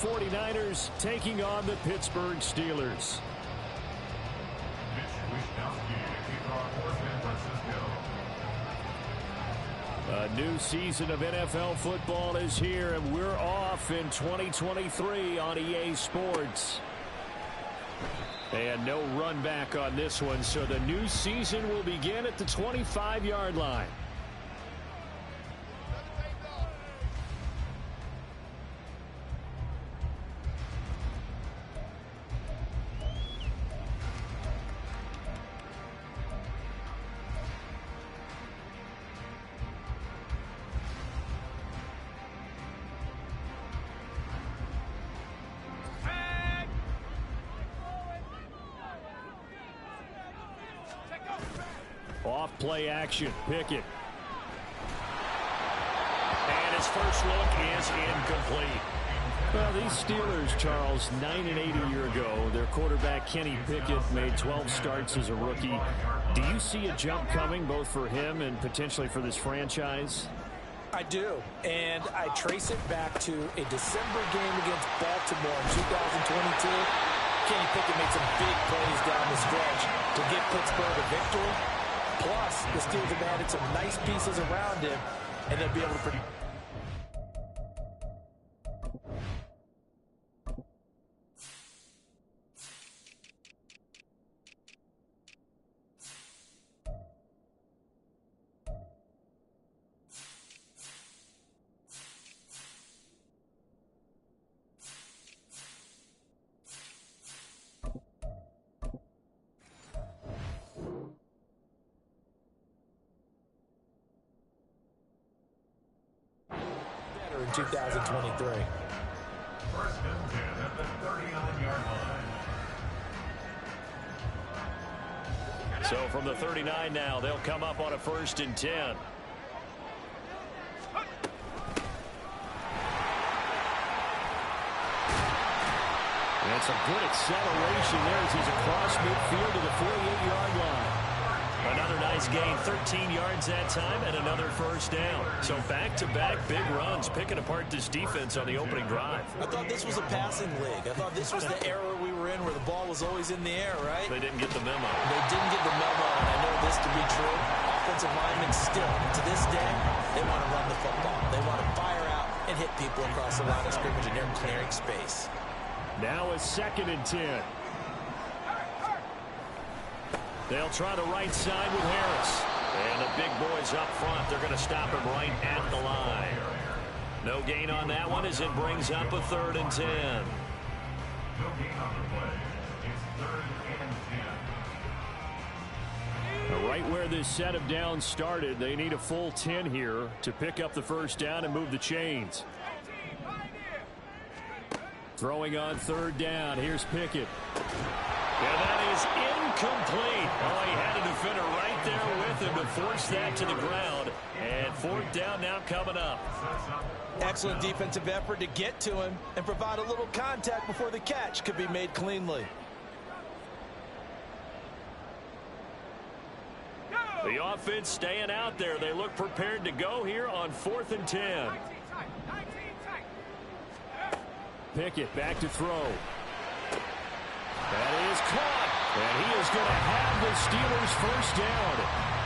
49ers taking on the Pittsburgh Steelers. A new season of NFL football is here, and we're off in 2023 on EA Sports. And no run back on this one, so the new season will begin at the 25-yard line. Off play action, Pickett. And his first look is incomplete. Well, these Steelers, Charles, 9-8 a year ago. Their quarterback, Kenny Pickett, made 12 starts as a rookie. Do you see a jump coming, both for him and potentially for this franchise? I do, and I trace it back to a December game against Baltimore in 2022. Kenny Pickett made some big plays down the stretch to get Pittsburgh a victory. Plus, the Steelers have added some nice pieces around him, and they'll be able to produce. In 2023. First and 10 at the 39-yard line. So from the 39 now, they'll come up on a 1st and 10. And some good acceleration there as he's across midfield to the 48-yard line. Another nice gain, 13 yards that time, and another first down. So back-to-back big runs, picking apart this defense on the opening drive. I thought this was a passing league. I thought this was the era we were in where the ball was always in the air, right? They didn't get the memo. They didn't get the memo, and I know this to be true. Offensive linemen still, to this day, they want to run the football. They want to fire out and hit people across the line of scrimmage, and they're clearing space. Now a 2nd and 10. They'll try the right side with Harris. And the big boys up front, they're going to stop him right at the line. No gain on that one as it brings up a 3rd and 10. No gain on the play. It's 3rd and 10. Now, right where this set of downs started, they need a full 10 here to pick up the first down and move the chains. Throwing on 3rd down. Here's Pickett. And that is incomplete. Oh, he had a defender right there with him to force that to the ground. And 4th down now coming up. Excellent defensive effort to get to him and provide a little contact before the catch could be made cleanly. The offense staying out there. They look prepared to go here on 4th and 10. Pickett back to throw. That is caught. And he is going to have the Steelers first down.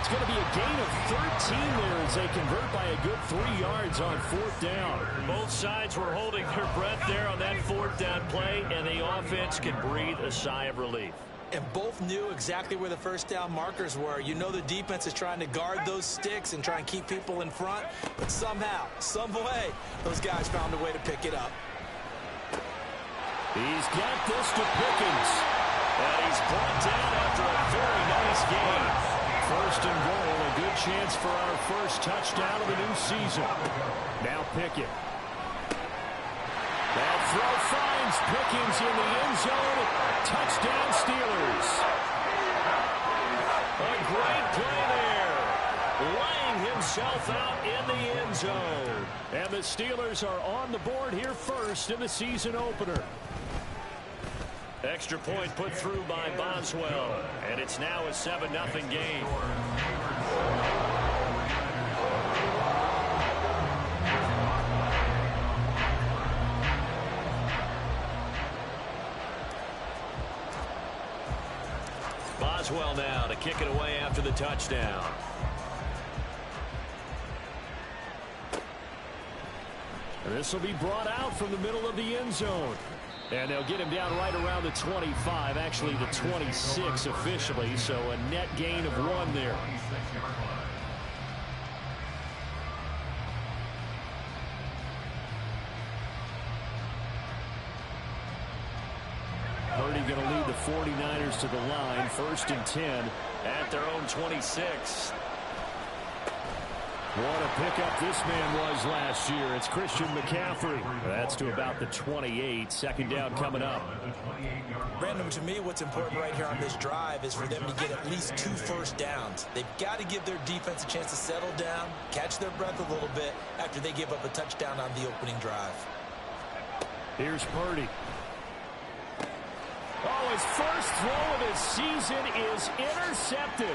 It's going to be a gain of 13 there as they convert by a good 3 yards on 4th down. Both sides were holding their breath there on that 4th down play, and the offense can breathe a sigh of relief. And both knew exactly where the first down markers were. You know the defense is trying to guard those sticks and try and keep people in front. But somehow, some way, those guys found a way to pick it up. He's got this to Pickens. And he's brought down after a very nice game. 1st and goal, a good chance for our first touchdown of the new season. Now Pickett. That throw finds Pickens in the end zone. Touchdown Steelers. A great play there. Laying himself out in the end zone. And the Steelers are on the board here first in the season opener. Extra point put through by Boswell. And it's now a 7-0 game. Boswell now to kick it away after the touchdown. And this will be brought out from the middle of the end zone. And they'll get him down right around the 25, actually the 26 officially, so a net gain of 1 there. Purdy going to lead the 49ers to the line, 1st and 10 at their own 26. What a pickup this man was last year. It's Christian McCaffrey. That's to about the 28. 2nd down coming up. Brandon, to me, what's important right here on this drive is for them to get at least 2 first downs. They've got to give their defense a chance to settle down, catch their breath a little bit after they give up a touchdown on the opening drive. Here's Purdy. Oh, his first throw of his season is intercepted.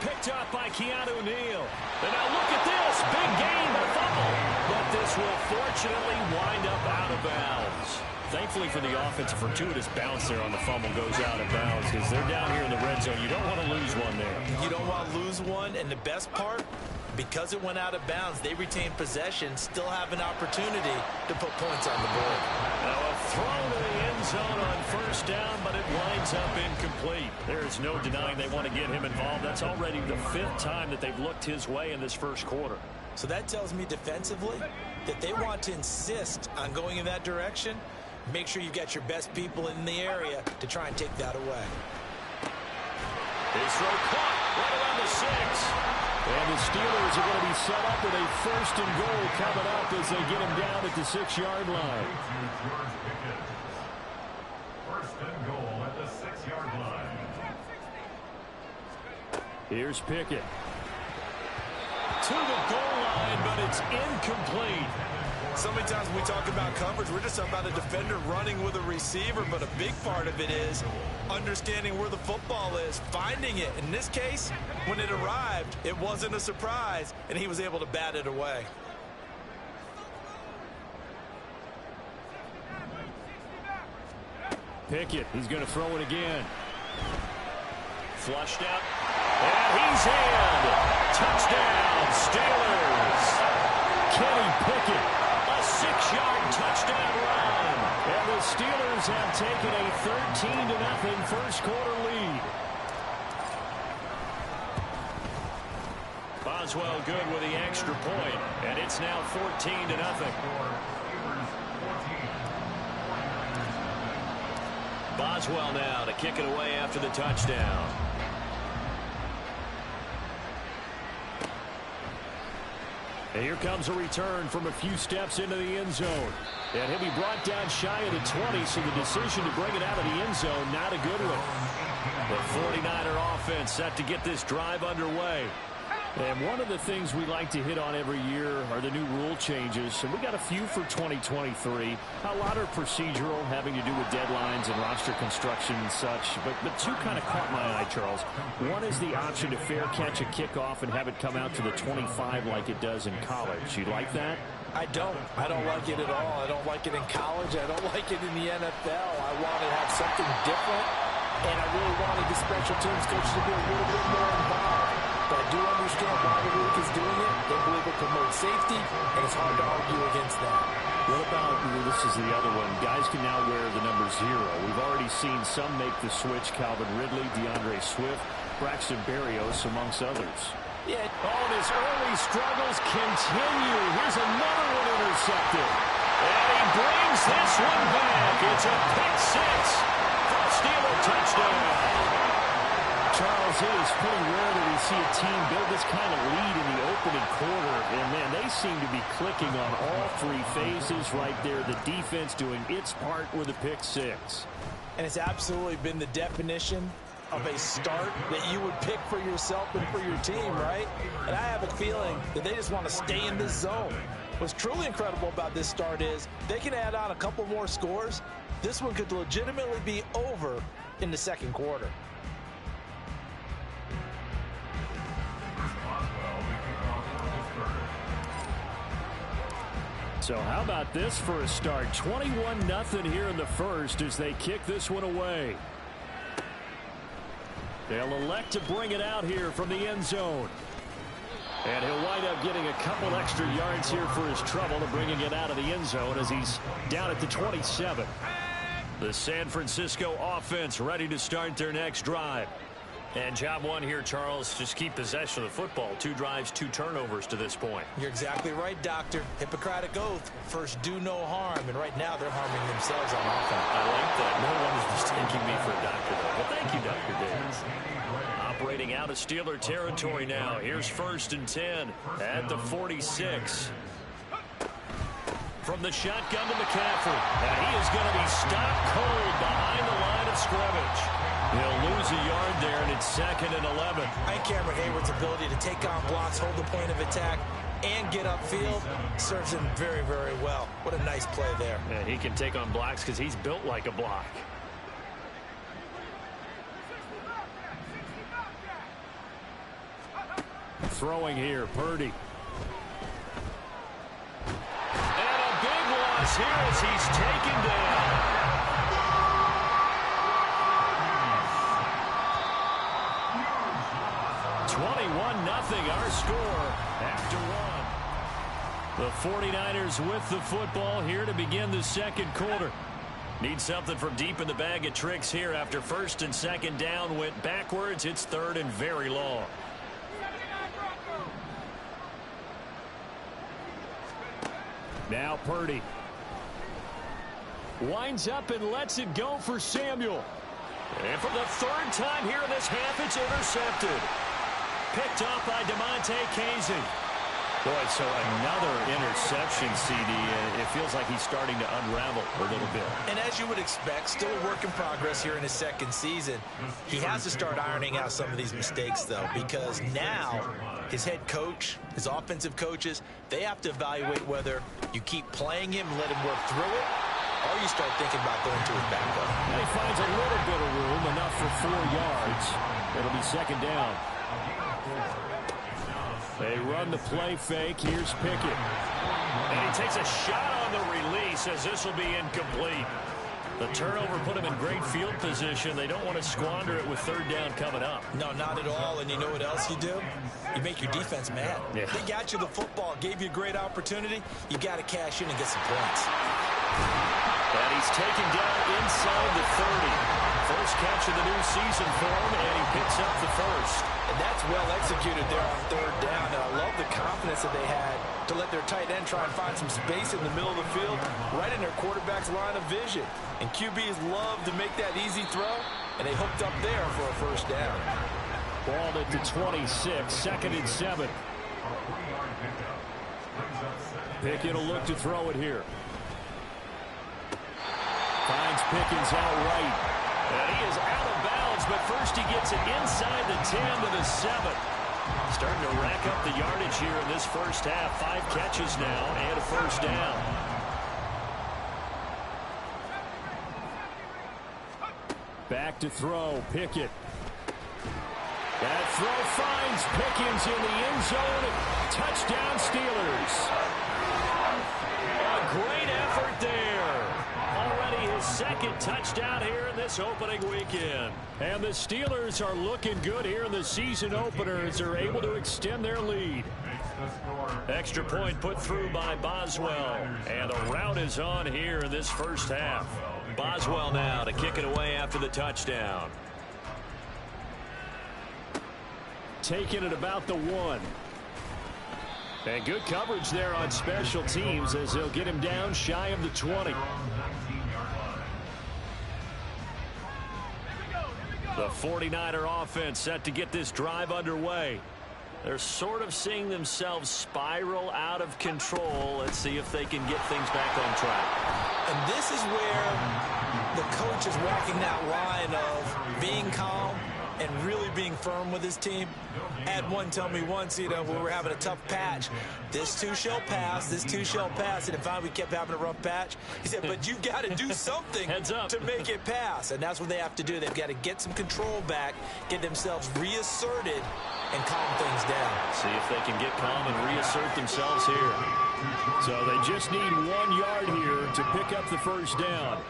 Picked up by Keanu Neal. And now look at this. Big gain, but a fumble. But this will fortunately wind up out of bounds. Thankfully for the offense, a fortuitous bounce there on the fumble goes out of bounds because they're down here in the red zone. You don't want to lose one there. You don't want to lose one, and the best part, because it went out of bounds, they retained possession, still have an opportunity to put points on the board. Now a throw to the end zone on 1st down, but it winds up incomplete. There's no denying they want to get him involved. That's already the 5th time that they've looked his way in this 1st quarter. So that tells me defensively that they want to insist on going in that direction. Make sure you've got your best people in the area to try and take that away. His throw caught right around the 6. And the Steelers are going to be set up with a 1st and goal coming up as they get him down at the 6-yard line. 1st and goal at the 6-yard line. Here's Pickett. To the goal line, but it's incomplete. So many times when we talk about coverage, we're just talking about a defender running with a receiver, but a big part of it is understanding where the football is, finding it. In this case, when it arrived, it wasn't a surprise, and he was able to bat it away. Pickett, he's going to throw it again. Flushed out, and he's in. Touchdown, Steelers. Kenny Pickett. 6-yard touchdown run. And the Steelers have taken a 13-0 1st quarter lead. Boswell good with the extra point, and it's now 14-0. Boswell now to kick it away after the touchdown. And here comes a return from a few steps into the end zone. And he'll be brought down shy of the 20, so the decision to bring it out of the end zone, not a good one. The 49er offense set to get this drive underway. And one of the things we like to hit on every year are the new rule changes. And we got a few for 2023. A lot are procedural, having to do with deadlines and roster construction and such. But 2 kind of caught my eye, Charles. One is the option to fair catch a kickoff and have it come out to the 25 like it does in college. You like that? I don't like it at all. I don't like it in college. I don't like it in the NFL. I want to have something different, and I really wanted the special teams coach to be a little bit more involved. But I do understand why the league is doing it. They believe it promotes safety, and it's hard to argue against that. What about, this is the other one, guys can now wear the number 0. We've already seen some make the switch, Calvin Ridley, DeAndre Swift, Braxton Berrios, amongst others. Yeah. Oh, and his early struggles continue. Here's another one intercepted. And he brings this one back. It's a pick 6 for a Steeler touchdown. Charles, it is pretty rare that we see a team build this kind of lead in the opening quarter. And, man, they seem to be clicking on all 3 phases right there. The defense doing its part with a pick 6. And it's absolutely been the definition of a start that you would pick for yourself and for your team, right? And I have a feeling that they just want to stay in this zone. What's truly incredible about this start is they can add on a couple more scores. This one could legitimately be over in the 2nd quarter. So how about this for a start? 21-0 here in the 1st as they kick this one away. They'll elect to bring it out here from the end zone. And he'll wind up getting a couple extra yards here for his trouble to bringing it out of the end zone as he's down at the 27. The San Francisco offense ready to start their next drive. And job one here, Charles, just keep possession of the football. 2 drives, 2 turnovers to this point. You're exactly right, Doctor. Hippocratic oath. First, do no harm. And right now, they're harming themselves on offense. I like that. No one is mistaking me for a doctor, though. Well, thank you, Dr. Davis. Operating out of Steeler territory now. Here's 1st and 10 at the 46. From the shotgun to McCaffrey. And he is going to be stopped cold behind the line of scrimmage. He'll lose a yard there, and it's 2nd and 11. I think Cameron Hayward's ability to take on blocks, hold the point of attack, and get upfield serves him very, very well. What a nice play there. And he can take on blocks because he's built like a block. Throwing here, Purdy. And a big loss here as he's taken down. 21-0 our score after 1. The 49ers with the football here to begin the 2nd quarter. Need something from deep in the bag of tricks here after 1st and 2nd down went backwards. It's 3rd and very long. Now Purdy. Winds up and lets it go for Samuel. And for the 3rd time here in this half, it's intercepted. Picked off by DeMonte Casey. Boy, so another interception, CD. It feels like he's starting to unravel a little bit. And as you would expect, still a work in progress here in his 2nd season. He has to start ironing out some of these mistakes, though, because now his head coach, his offensive coaches, they have to evaluate whether you keep playing him and let him work through it, or you start thinking about going to his backup. And he finds a little bit of room, enough for 4 yards. It'll be 2nd down. They run the play fake. Here's Pickett. And he takes a shot on the release as this will be incomplete. The turnover put him in great field position. They don't want to squander it with 3rd down coming up. No, not at all. And you know what else you do? You make your defense mad. Yeah. They got you the football, gave you a great opportunity. You got to cash in and get some points. And he's taken down inside the 30. First catch of the new season for him, and he picks up the 1st. And that's well executed there on 3rd down. And I love the confidence that they had to let their tight end try and find some space in the middle of the field, right in their quarterback's line of vision. And QBs love to make that easy throw, and they hooked up there for a 1st down. Ball at the 26, 2nd and 7. Pickett will look to throw it here. Finds Pickens out right. And he is out of bounds, but first he gets it inside the 10 to the 7. Starting to rack up the yardage here in this 1st half. 5 catches now and a 1st down. Back to throw, Pickett. That throw finds Pickens in the end zone. Touchdown Steelers. A great effort there. Already his 2nd touchdown here in this opening weekend. And the Steelers are looking good here in the season opener as they're able to extend their lead. Extra point put through by Boswell. And the route is on here in this 1st half. Boswell now to kick it away after the touchdown. Taking it about the 1. And good coverage there on special teams as they'll get him down shy of the 20. The 49er offense set to get this drive underway. They're sort of seeing themselves spiral out of control. Let's see if they can get things back on track. And this is where the coach is walking that line of being calm and really being firm with his team. Had one tell me once, when we were having a tough patch, this too shall pass, this too shall pass. And finally we kept having a rough patch. He said, but you got to do something Heads up. to make it pass. And that's what they have to do. They've got to get some control back, get themselves reasserted, and calm things down. See if they can get calm and reassert themselves here. So they just need 1 yard here to pick up the 1st down.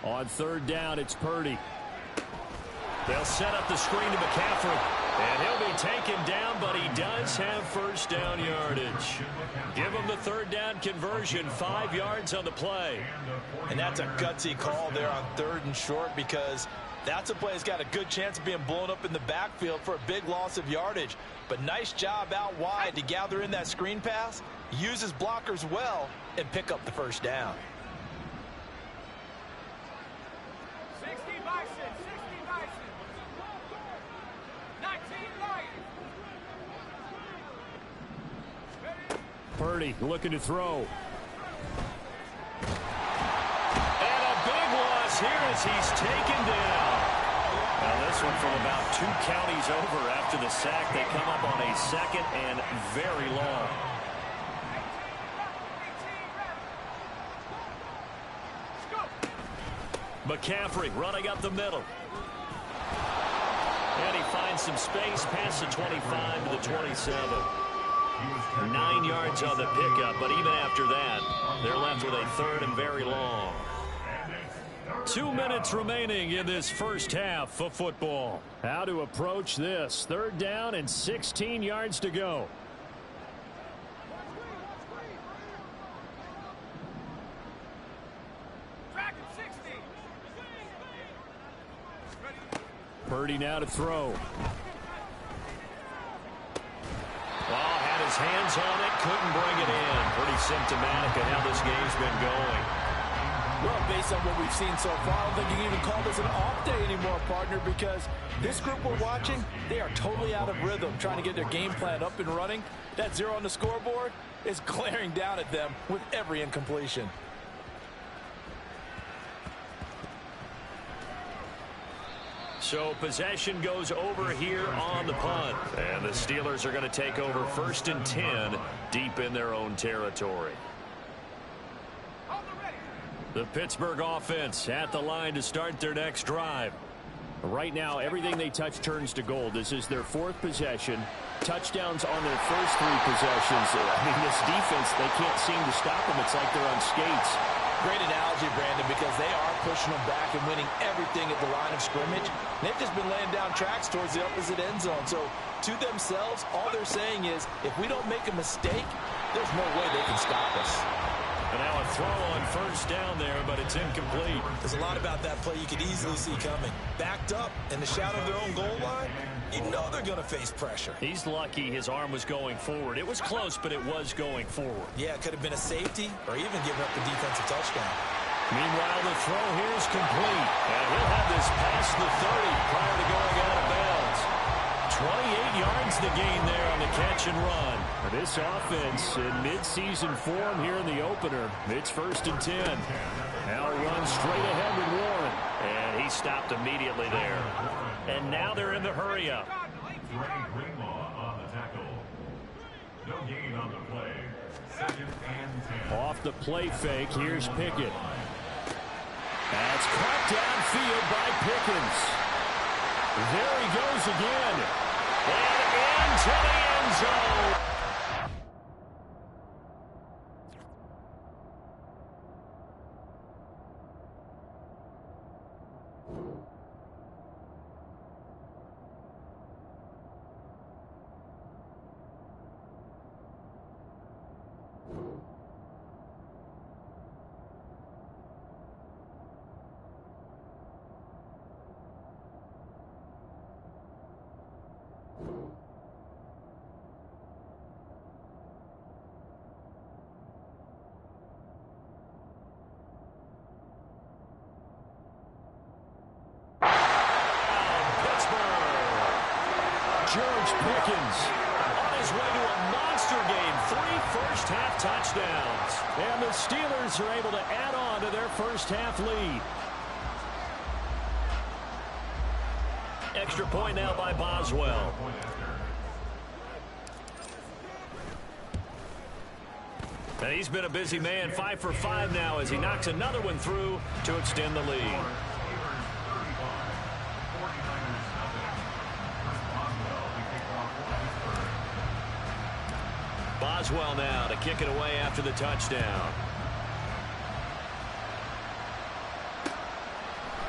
On third down, it's Purdy. They'll set up the screen to McCaffrey. And he'll be taken down, but he does have first down yardage. Give him the third down conversion, 5 yards on the play. And that's a gutsy call there on 3rd and short, because that's a play that's got a good chance of being blown up in the backfield for a big loss of yardage. But nice job out wide to gather in that screen pass, use his blockers well, and pick up the first down. Purdy looking to throw. And a big loss here as he's taken down. Now this one from about 2 counties over after the sack. They come up on a 2nd and very long. McCaffrey running up the middle. And he finds some space past the 25 to the 27. 9 yards on the pickup, but even after that, they're left with a 3rd and very long. 2 minutes remaining in this first half of football. How to approach this? 3rd down and 16 yards to go. Purdy now to throw. Had his hands on it, couldn't bring it in. Pretty symptomatic of how this game's been going. Well, based on what we've seen so far, I don't think you can even call this an off day anymore, partner, because this group we're watching, they are totally out of rhythm, trying to get their game plan up and running. That 0 on the scoreboard is glaring down at them with every incompletion. So possession goes over here on the punt. And the Steelers are going to take over 1st and 10 deep in their own territory. The Pittsburgh offense at the line to start their next drive. Right now, everything they touch turns to gold. This is their 4th possession. Touchdowns on their first 3 possessions. I mean, this defense, they can't seem to stop them. It's like they're on skates. Great analogy, Brandon, because they are pushing them back and winning everything at the line of scrimmage. They've just been laying down tracks towards the opposite end zone. So to themselves, all they're saying is, if we don't make a mistake, there's no way they can stop us. And now a throw on first down there, but it's incomplete. There's a lot about that play you could easily see coming. Backed up in the shadow of their own goal line, you know they're going to face pressure. He's lucky his arm was going forward. It was close, but it was going forward. Yeah, it could have been a safety or even giving up the defensive touchdown. Meanwhile, the throw here is complete. And he'll have this past the 30 prior to going out of bounds. 28 yards to gain there on the catch and run. This offense in midseason form here in the opener. It's 1st and 10. Now run straight ahead with Warren. And he stopped immediately there. And now they're in the hurry up. On the tackle. No gain on the play. 2nd and 10. Off the play fake, here's Pickett. That's caught downfield by Pickens. There he goes again. And into the end zone. George Pickens on his way to a monster game. 3 first-half touchdowns. And the Steelers are able to add on to their first-half lead. Extra point now by Boswell. And he's been a busy man. 5 for 5 now as he knocks another one through to extend the lead. Boswell now to kick it away after the touchdown.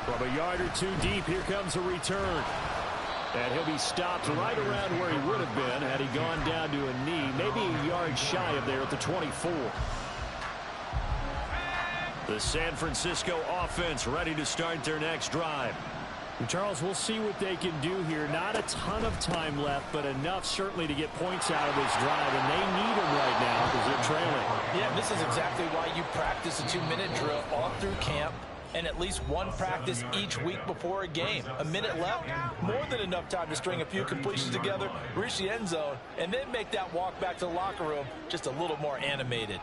From a yard or two deep, here comes a return. And he'll be stopped right around where he would have been had he gone down to a knee, maybe a yard shy of there at the 24. The San Francisco offense ready to start their next drive. And Charles, we'll see what they can do here. Not a ton of time left, but enough certainly to get points out of this drive, and they need them right now because they're trailing. Yeah, this is exactly why you practice a 2-minute drill all through camp, and at least one practice each week before a game. A minute left, more than enough time to string a few completions together, reach the end zone, and then make that walk back to the locker room just a little more animated.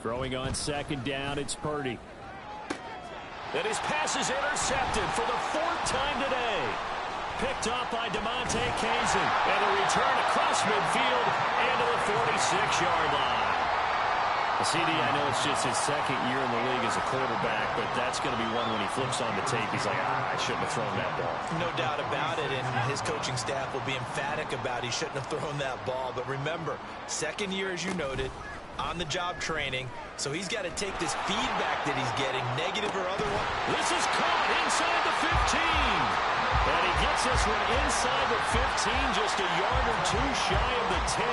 Throwing on second down, it's Purdy. And his pass is intercepted for the 4th time today. Picked off by DeMonte Kazin. And a return across midfield and to the 46-yard line. CD, I know it's just his second year in the league as a quarterback, but that's going to be one when he flips on the tape. He's like, I shouldn't have thrown that ball. No doubt about it, and his coaching staff will be emphatic about he shouldn't have thrown that ball. But remember, second year, as you noted, on-the-job training, so he's got to take this feedback that he's getting, negative or otherwise. This is caught inside the 15. And he gets this one inside the 15, just a yard or two shy of the 10.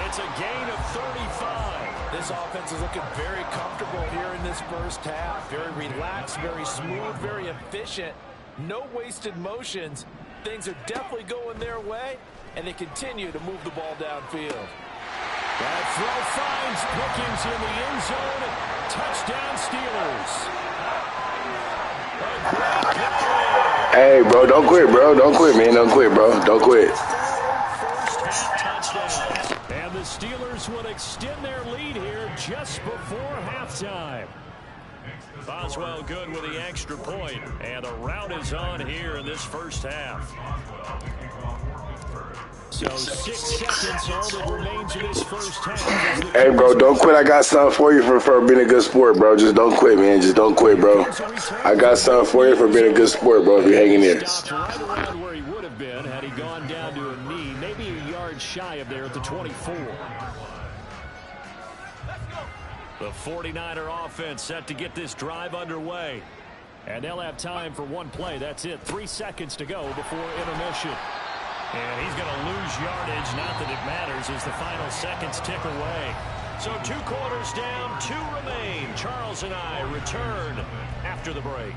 It's a gain of 35. This offense is looking very comfortable here in this first half. Very relaxed, very smooth, very efficient. No wasted motions. Things are definitely going their way, and they continue to move the ball downfield. That throw finds Pickens in the end zone. Touchdown Steelers. Hey, bro, don't quit, bro. Don't quit, man. Don't quit, bro. Don't quit. First half touchdowns. And the Steelers will extend their lead here just before halftime. Boswell good with the extra point. And the route is on here in this first half. So 6 seconds all that remains in this first half. Hey, bro, don't quit. I got something for you for being a good sport, bro. Just don't quit, man. Just don't quit, bro. I got something for you for being a good sport, bro, if you're hanging in. Stopped right around where he would have been had he gone down to a knee, maybe a yard shy of there at the 24. The 49er offense set to get this drive underway. And they'll have time for one play. That's it. 3 seconds to go before intermission. And he's going to lose yardage. Not that it matters as the final seconds tick away. So 2 quarters down, 2 remain. Charles and I return after the break.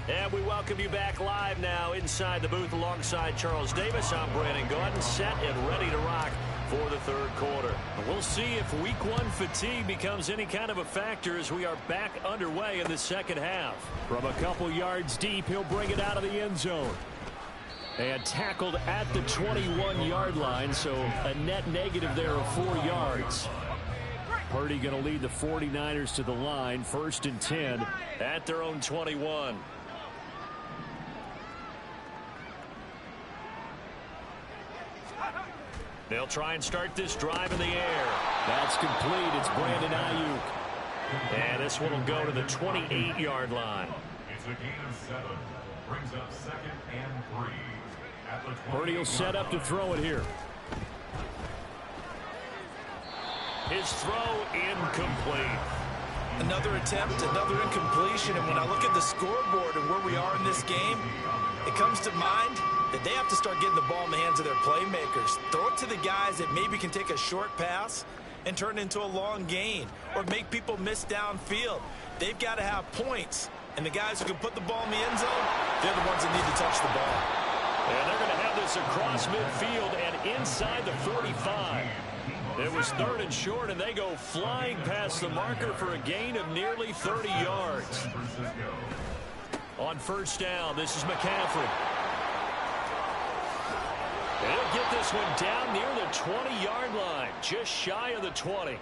And we welcome you back live now inside the booth alongside Charles Davis. I'm Brandon Gordon, set and ready to rock for the third quarter. We'll see if week 1 fatigue becomes any kind of a factor as we are back underway in the second half. From a couple yards deep, he'll bring it out of the end zone. And tackled at the 21-yard line, so a net negative there of 4 yards. Purdy going to lead the 49ers to the line, 1st and 10. At their own 21. They'll try and start this drive in the air. That's complete. It's Brandon Ayuk. And this one will go to the 28-yard line. It's a gain of 7. Brings up 2nd and 3. At the 20. Purdy will set up to throw it here. His throw incomplete. Another attempt, another incompletion, and when I look at the scoreboard and where we are in this game, it comes to mind that they have to start getting the ball in the hands of their playmakers. Throw it to the guys that maybe can take a short pass and turn it into a long gain or make people miss downfield. They've got to have points, and the guys who can put the ball in the end zone, they're the ones that need to touch the ball. And they're going to have this across midfield and inside the 45. It was 3rd and short, and they go flying past the marker for a gain of nearly 30 yards. On 1st down, this is McCaffrey. They'll get this one down near the 20-yard line, just shy of the 20.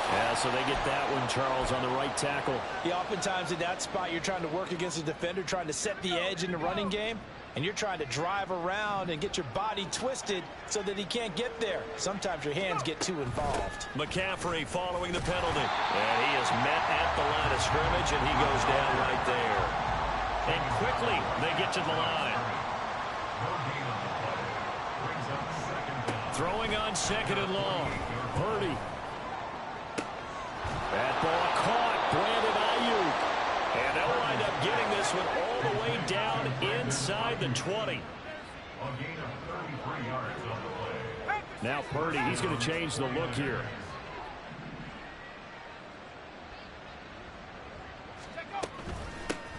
Yeah, so they get that one, Charles, on the right tackle. Yeah, oftentimes in that spot, you're trying to work against a defender, trying to set the edge in the running game, and you're trying to drive around and get your body twisted so that he can't get there. Sometimes your hands get too involved. McCaffrey following the penalty. And he is met at the line of scrimmage, and he goes down right there. And quickly they get to the line. Throwing on second and long. Purdy. That ball caught. Brandon Ayuk. And they'll wind up getting this one all the way down inside the 20. Now Purdy, he's going to change the look here.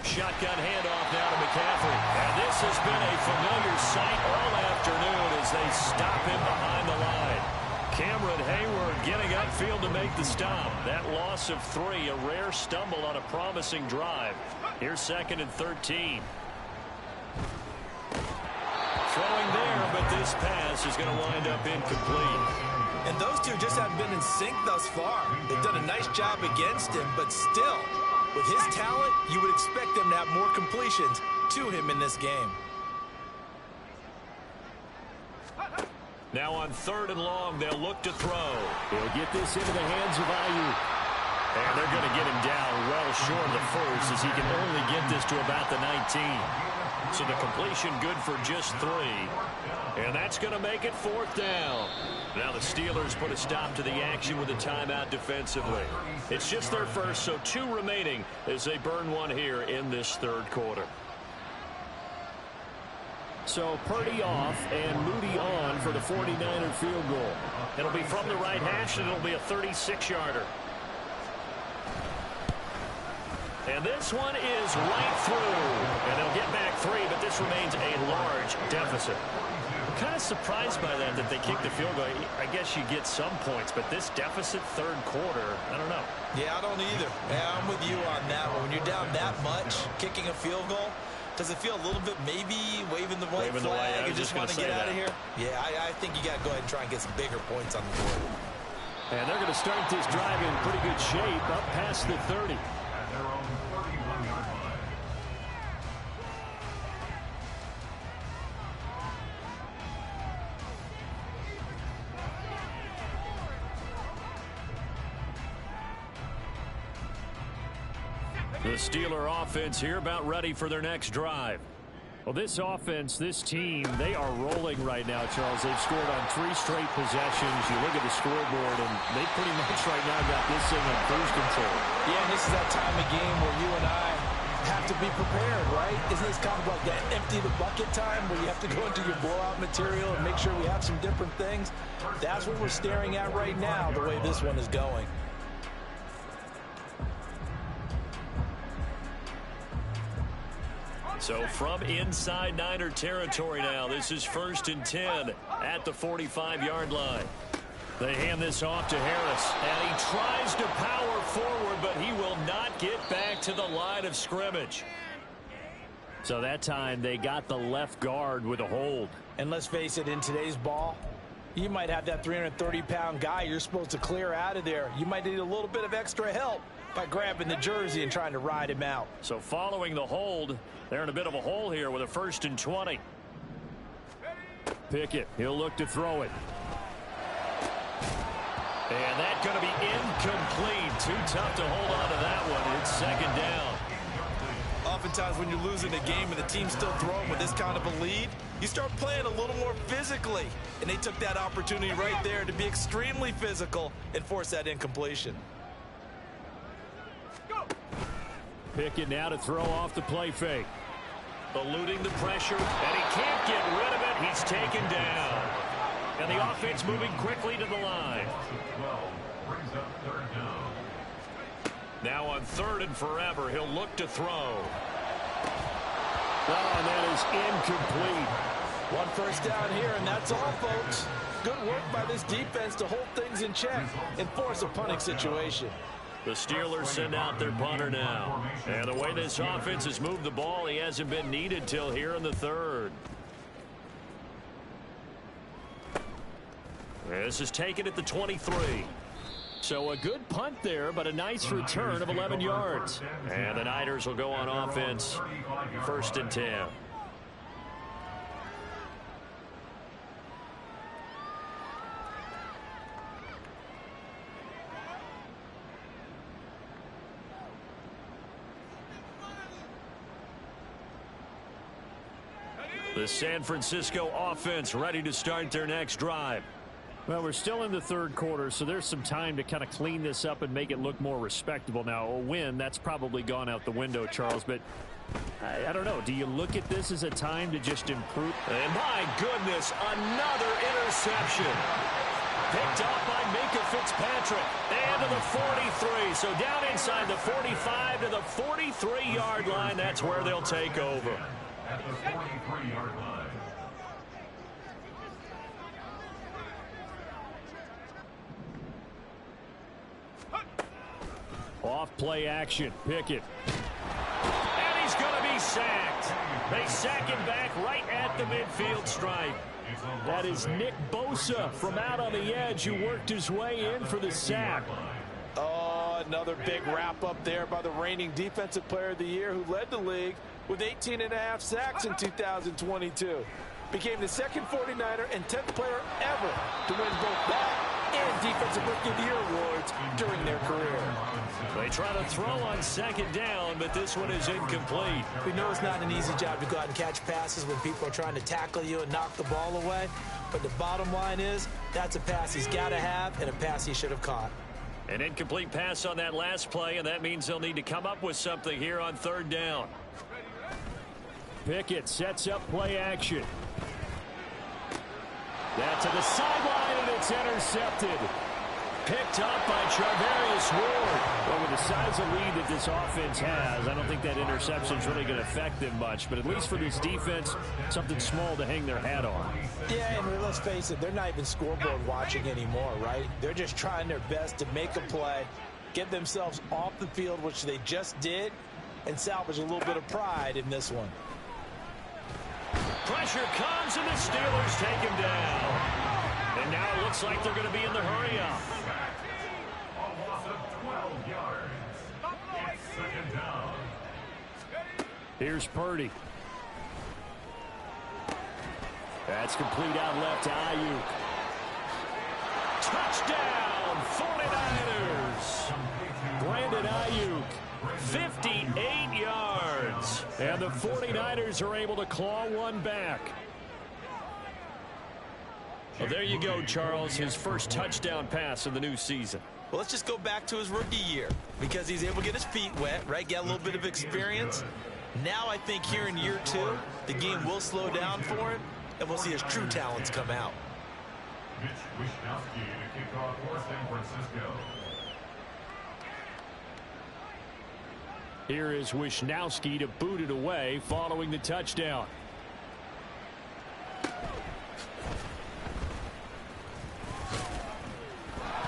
Shotgun handoff now to McCaffrey. And this has been a familiar sight all afternoon as they stop him behind the line. Cameron Hayward getting upfield to make the stop. That loss of 3, a rare stumble on a promising drive. Here's 2nd and 13. Throwing there, but this pass is going to wind up incomplete. And those two just haven't been in sync thus far. They've done a nice job against him, but still, with his talent, you would expect them to have more completions to him in this game. Now on 3rd and long, they'll look to throw. He'll get this into the hands of Ayuk. And they're going to get him down well short of the first as he can only get this to about the 19. So the completion good for just 3. And that's going to make it 4th down. Now the Steelers put a stop to the action with a timeout defensively. It's just their first, so 2 remaining as they burn one here in this 3rd quarter. So Purdy off and Moody on for the 49er field goal. It'll be from the right hash, and it'll be a 36-yarder. And this one is right through. And they'll get back 3, but this remains a large deficit. I'm kind of surprised by that they kicked the field goal. I guess you get some points, but this deficit 3rd quarter, I don't know. Yeah, I don't either. Yeah, I'm with you on that one. When you're down that much, kicking a field goal, does it feel a little bit maybe waving the white flag and just want to get out of here? Yeah, I think you got to go ahead and try and get some bigger points on the board. And they're going to start this drive in pretty good shape up past the 30. The Steeler offense here about ready for their next drive. Well, this offense, this team, they are rolling right now, Charles. They've scored on 3 straight possessions. You look at the scoreboard, and they pretty much right now got this thing on cruise control. Yeah, and this is that time of game where you and I have to be prepared, right? Isn't this kind of like that empty the bucket time where you have to go into your blowout material and make sure we have some different things? That's what we're staring at right now, the way this one is going. So from inside Niner territory now, this is 1st and 10 at the 45-yard line. They hand this off to Harris, and he tries to power forward, but he will not get back to the line of scrimmage. So that time they got the left guard with a hold. And let's face it, in today's ball, you might have that 330-pound guy you're supposed to clear out of there. You might need a little bit of extra help by grabbing the jersey and trying to ride him out. So following the hold, they're in a bit of a hole here with a 1st and 20. Pickett, he'll look to throw it. And that's going to be incomplete. Too tough to hold on to that one. It's 2nd down. Oftentimes when you're losing a game and the team's still throwing with this kind of a lead, you start playing a little more physically. And they took that opportunity right there to be extremely physical and force that incompletion. Pickett now to throw off the play fake. Eluding the pressure, and he can't get rid of it. He's taken down. And the offense moving quickly to the line. Now on 3rd and forever, he'll look to throw. Oh, and that is incomplete. 1 first down here, and that's all, folks. Good work by this defense to hold things in check and force a punting situation. The Steelers send out their punter now. And the way this offense has moved the ball, he hasn't been needed till here in the 3rd. This is taken at the 23. So a good punt there, but a nice return of 11 yards. And the Niners will go on offense. 1st and 10. The San Francisco offense ready to start their next drive. Well, we're still in the third quarter, so there's some time to kind of clean this up and make it look more respectable. Now, a win, that's probably gone out the window, Charles, but I don't know. Do you look at this as a time to just improve? And my goodness, another interception. Picked off by Minka Fitzpatrick. And to the 43. So down inside the 45 to the 43-yard line. That's where they'll take over. At the 43-yard line. Off play action. Pickett. And he's going to be sacked. They sack him back right at the midfield stripe. That is Nick Bosa from out on the edge who worked his way in for the sack. Oh, another big wrap up there by the reigning Defensive Player of the Year who led the league with 18.5 sacks in 2022. Became the second 49er and 10th player ever to win both that and Defensive Rookie of the Year awards during their career. They try to throw on second down, but this one is incomplete. We know it's not an easy job to go out and catch passes when people are trying to tackle you and knock the ball away. But the bottom line is, that's a pass he's got to have and a pass he should have caught. An incomplete pass on that last play, and that means they'll need to come up with something here on third down. Pickett sets up play action. That to the sideline, and it's intercepted. Picked up by Charvarius Ward. Well, with the size of lead that this offense has, I don't think that interception is really going to affect them much. But at least for this defense, something small to hang their hat on. Yeah, and let's face it, they're not even scoreboard watching anymore, right? They're just trying their best to make a play, get themselves off the field, which they just did, and salvage a little bit of pride in this one. Pressure comes, and the Steelers take him down. And now it looks like they're going to be in the hurry-up. A loss of 12 yards. It's second down. Here's Purdy. That's complete out left to Ayuk. Touchdown, 49ers. Brandon Ayuk, 58 yards. And the 49ers are able to claw one back. Well, there you go, Charles, his first touchdown pass of the new season. Well, let's just go back to his rookie year because he's able to get his feet wet, right? Get a little bit of experience. Now I think here in year two, the game will slow down for him, and we'll see his true talents come out. Mitch Wishnowsky to kick off for San Francisco. Here is Wishnowsky to boot it away following the touchdown.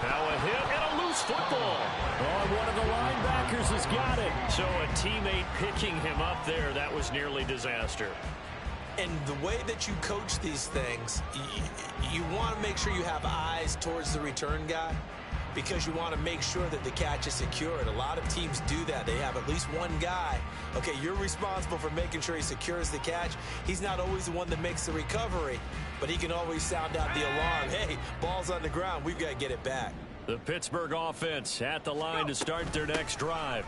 Now a hit and a loose football. Oh, one of the linebackers has got it. So a teammate picking him up there, that was nearly disaster. And the way that you coach these things, you want to make sure you have eyes towards the return guy because you want to make sure that the catch is secured. A lot of teams do that. They have at least one guy. Okay, you're responsible for making sure he secures the catch. He's not always the one that makes the recovery, but he can always sound out the alarm. Hey, ball's on the ground. We've got to get it back. The Pittsburgh offense at the line to start their next drive.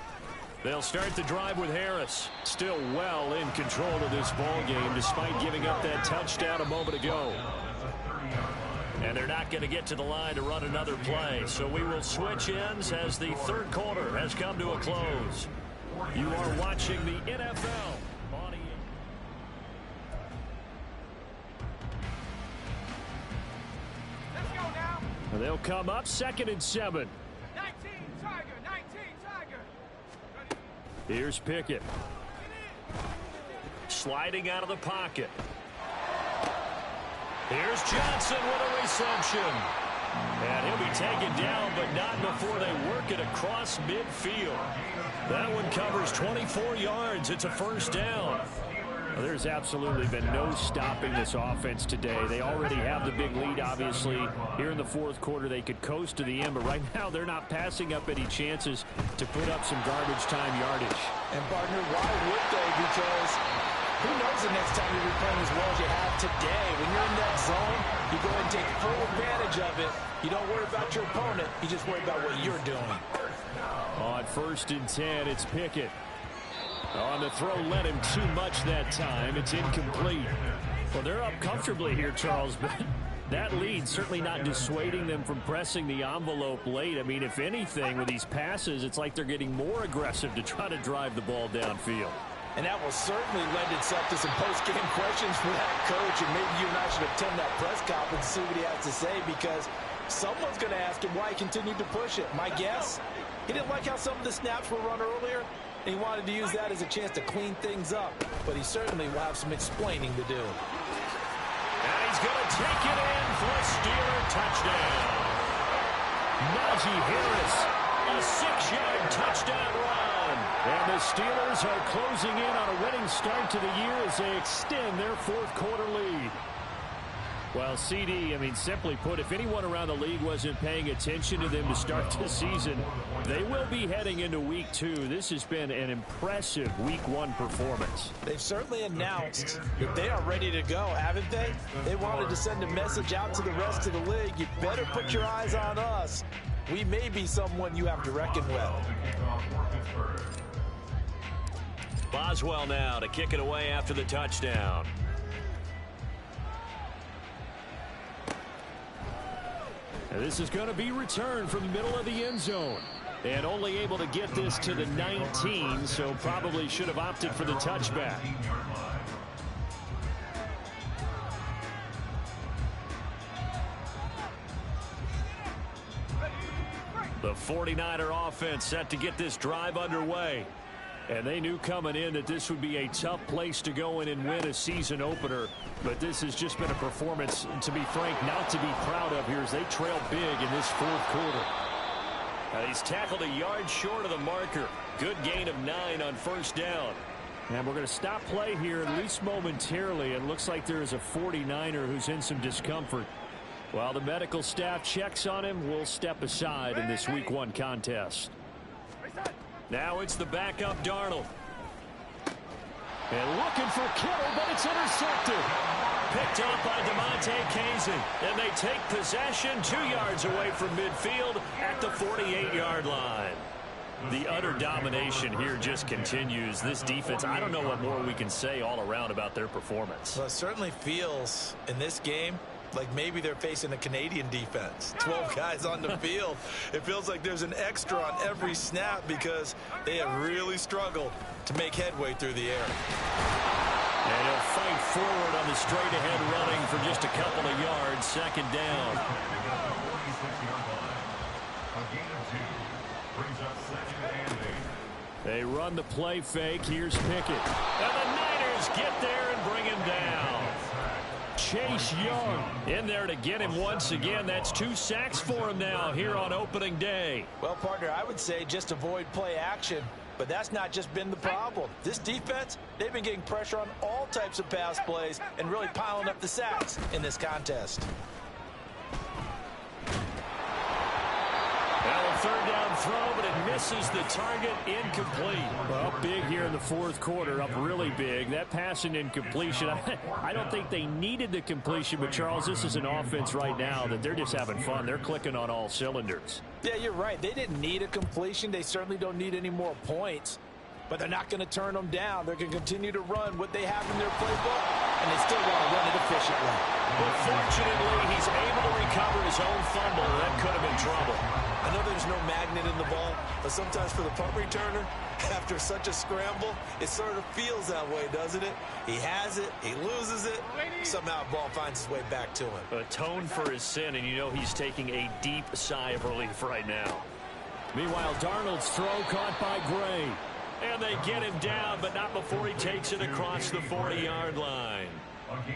They'll start the drive with Harris. Still well in control of this ball game despite giving up that touchdown a moment ago. And they're not going to get to the line to run another play. So we will switch ends as the third quarter has come to a close. You are watching the NFL. They'll come up 2nd and 7. 19 Tiger, 19 Tiger. Here's Pickett. Sliding out of the pocket. Here's Johnson with a reception. And he'll be taken down, but not before they work it across midfield. That one covers 24 yards. It's a first down. Well, there's absolutely been no stopping this offense today. They already have the big lead, obviously. Here in the fourth quarter, they could coast to the end, but right now they're not passing up any chances to put up some garbage time yardage. And, partner, why would they? Because who knows the next time you'll be playing as well as you have today. When you're in that zone, you go and take full advantage of it. You don't worry about your opponent. You just worry about what you're doing. On 1st and 10, it's Pickett. On the throw, led him too much that time. It's incomplete. Well, they're up comfortably here, Charles, but that lead certainly not dissuading them from pressing the envelope late. I mean, if anything, with these passes, it's like they're getting more aggressive to try to drive the ball downfield. And that will certainly lend itself to some post-game questions for that coach, and maybe you and I should attend that press conference and see what he has to say, because someone's going to ask him why he continued to push it. My guess, he didn't like how some of the snaps were run earlier, and he wanted to use that as a chance to clean things up. But he certainly will have some explaining to do. And he's going to take it in for a Steeler touchdown. Najee Harris, a 6-yard touchdown run. And the Steelers are closing in on a winning start to the year as they extend their fourth-quarter lead. Well, CD, I mean, simply put, if anyone around the league wasn't paying attention to them to start the season, they will be heading into Week 2. This has been an impressive Week 1 performance. They've certainly announced that they are ready to go, haven't they? They wanted to send a message out to the rest of the league. You better put your eyes on us. We may be someone you have to reckon with. Boswell now to kick it away after the touchdown. And this is going to be returned from the middle of the end zone. And only able to get this to the 19, so probably should have opted for the touchback. The 49er offense set to get this drive underway. And they knew coming in that this would be a tough place to go in and win a season opener. But this has just been a performance, to be frank, not to be proud of here as they trail big in this fourth quarter. He's tackled a yard short of the marker. Good gain of 9 on first down. And we're going to stop play here, at least momentarily. It looks like there is a 49er who's in some discomfort. While the medical staff checks on him, we'll step aside in this Week 1 contest. Now it's the backup Darnold. And looking for Kittle, but it's intercepted. Picked up by DeMonte Kazin. And they take possession 2 yards away from midfield at the 48-yard line. The utter domination here just continues. This defense, I don't know what more we can say all around about their performance. Well, it certainly feels in this game like maybe they're facing a Canadian defense. 12 guys on the field. It feels like there's an extra on every snap because they have really struggled to make headway through the air. And he'll fight forward on the straight-ahead running for just a couple of yards. Second down. They run the play fake. Here's Pickett. And the Niners get there and bring him down. Chase Young in there to get him once again. That's 2 sacks for him now here on opening day. Well, partner, I would say just avoid play action, but that's not just been the problem. This defense, they've been getting pressure on all types of pass plays and really piling up the sacks in this contest. Well, a third down throw, but it misses the target, incomplete. Well, big here in the fourth quarter, up really big. That pass and incompletion, I don't think they needed the completion, but Charles, this is an offense right now that they're just having fun. They're clicking on all cylinders. Yeah, you're right. They didn't need a completion. They certainly don't need any more points, but they're not going to turn them down. They're going to continue to run what they have in their playbook, and they still want to run it efficiently. But fortunately, he's able to recover his own fumble. That could have been trouble. I know there's no magnet in the ball, but sometimes for the punt returner, after such a scramble, it sort of feels that way, doesn't it? He has it, he loses it, somehow the ball finds its way back to him. Atone for his sin, and you know he's taking a deep sigh of relief right now. Meanwhile, Darnold's throw caught by Gray. And they get him down, but not before he takes it across the 40-yard line.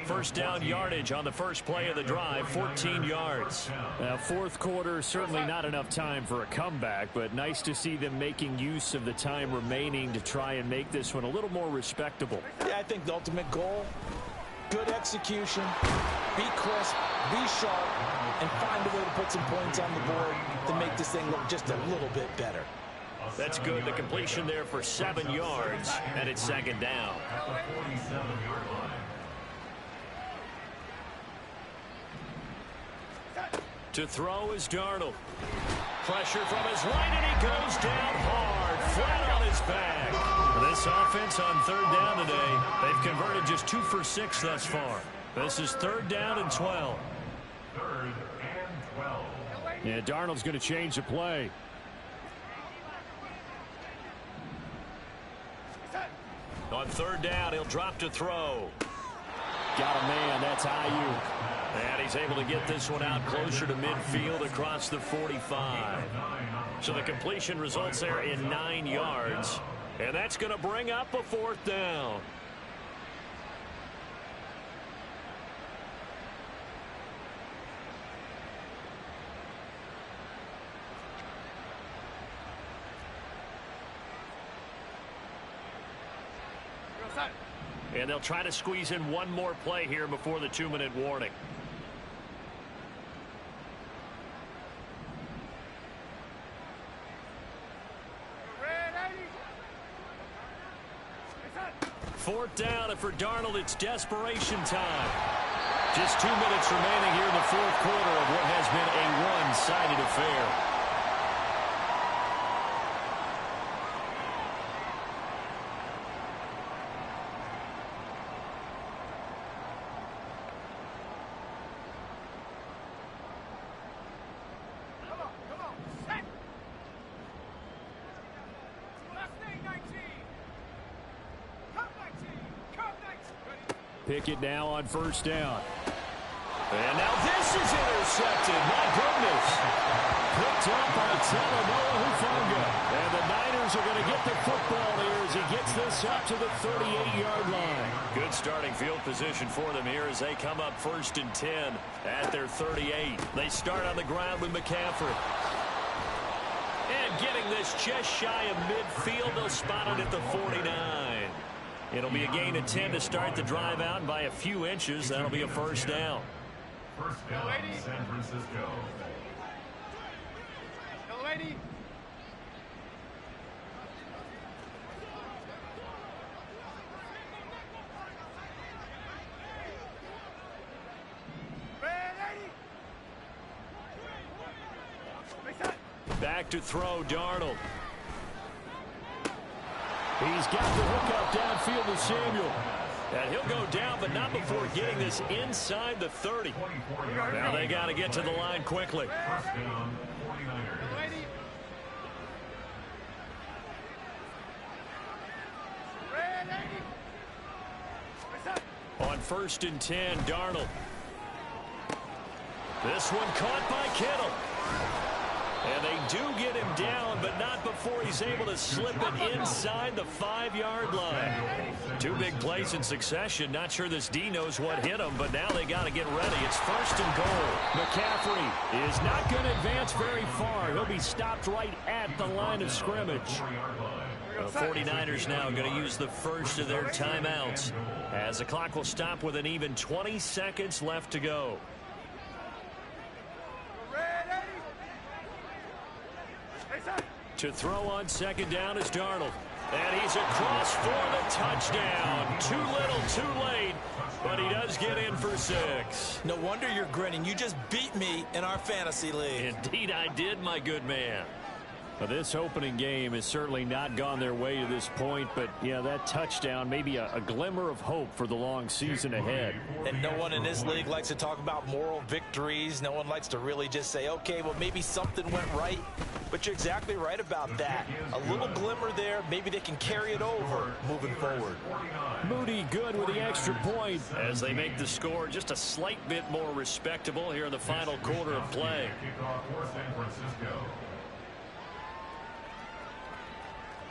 First down yardage on the first play of the drive, 14 yards. Fourth quarter, certainly not enough time for a comeback, but nice to see them making use of the time remaining to try and make this one a little more respectable. Yeah, I think the ultimate goal, good execution, be crisp, be sharp, and find a way to put some points on the board to make this thing look just a little bit better. That's good. The completion there for 7 yards, and it's second down. To throw is Darnold. Pressure from his right, and he goes down hard, flat on his back. This offense on third down today, they've converted just 2 for 6 thus far. This is 3rd down and 12. 3rd and 12. Yeah, Darnold's going to change the play. On 3rd down, he'll drop to throw. Got a man. That's Ayuk. And he's able to get this one out closer to midfield across the 45. So the completion results there in 9 yards. And that's going to bring up a 4th down. And they'll try to squeeze in one more play here before the 2-minute warning. Fourth down, and for Darnold, it's desperation time. Just 2 minutes remaining here in the 4th quarter of what has been a one-sided affair. Pickett now on 1st down. And now this is intercepted. My goodness. Picked up by Talanoa Hufanga. And the Niners are going to get the football here as he gets this up to the 38-yard line. Good starting field position for them here as they come up 1st and 10 at their 38. They start on the ground with McCaffrey. And getting this just shy of midfield, they'll spot it at the 49. It'll be a gain of 10 to start the drive out, and by a few inches, that'll be a 1st down. 1st down, San Francisco. Lady. Back to throw, Darnold. He's got the hook up downfield to Samuel. And he'll go down, but not before getting this inside the 30. Now they got to get to the line quickly. 1st down, 49ers. On 1st and 10, Darnold. This one caught by Kittle. And they do get him down, but not before he's able to slip it inside the 5-yard line. 2 big plays in succession. Not sure this D knows what hit him, but now they got to get ready. It's 1st and goal. McCaffrey is not going to advance very far. He'll be stopped right at the line of scrimmage. The 49ers now going to use the first of their timeouts as the clock will stop with an even 20 seconds left to go. To throw on 2nd down is Darnold. And he's across for the touchdown. Too little, too late. But he does get in for 6. No wonder you're grinning. You just beat me in our fantasy league. Indeed I did, my good man. Well, this opening game has certainly not gone their way to this point, but yeah, that touchdown may be a glimmer of hope for the long season ahead. And no one in this league likes to talk about moral victories. No one likes to really just say, okay, well, maybe something went right. But you're exactly right about that. A little glimmer there. Maybe they can carry it over moving forward. Moody good with the extra point. As they make the score just a slight bit more respectable here in the final quarter of play. Kickoff for San Francisco.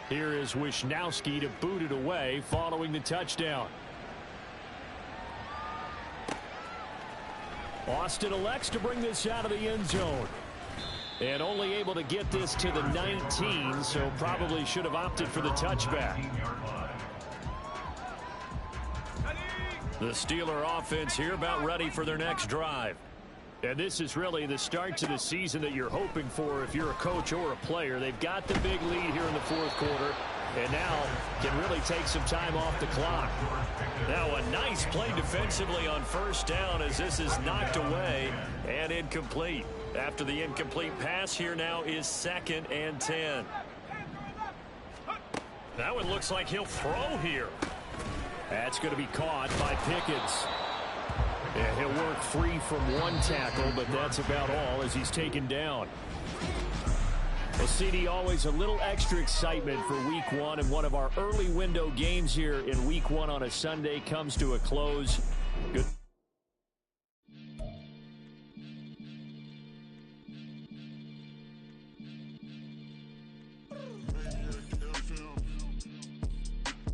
Here is Wisnowski to boot it away following the touchdown. Austin elects to bring this out of the end zone. And only able to get this to the 19, so probably should have opted for the touchback. The Steeler offense here about ready for their next drive. And this is really the start to the season that you're hoping for if you're a coach or a player. They've got the big lead here in the 4th quarter, and now can really take some time off the clock. Now a nice play defensively on 1st down as this is knocked away and incomplete. After the incomplete pass, here now is 2nd and 10. That one looks like he'll throw here. That's going to be caught by Pickens. Yeah, he'll work free from one tackle, but that's about all as he's taken down. Well, CD, always a little extra excitement for Week 1, and one of our early window games here in Week 1 on a Sunday comes to a close. Good.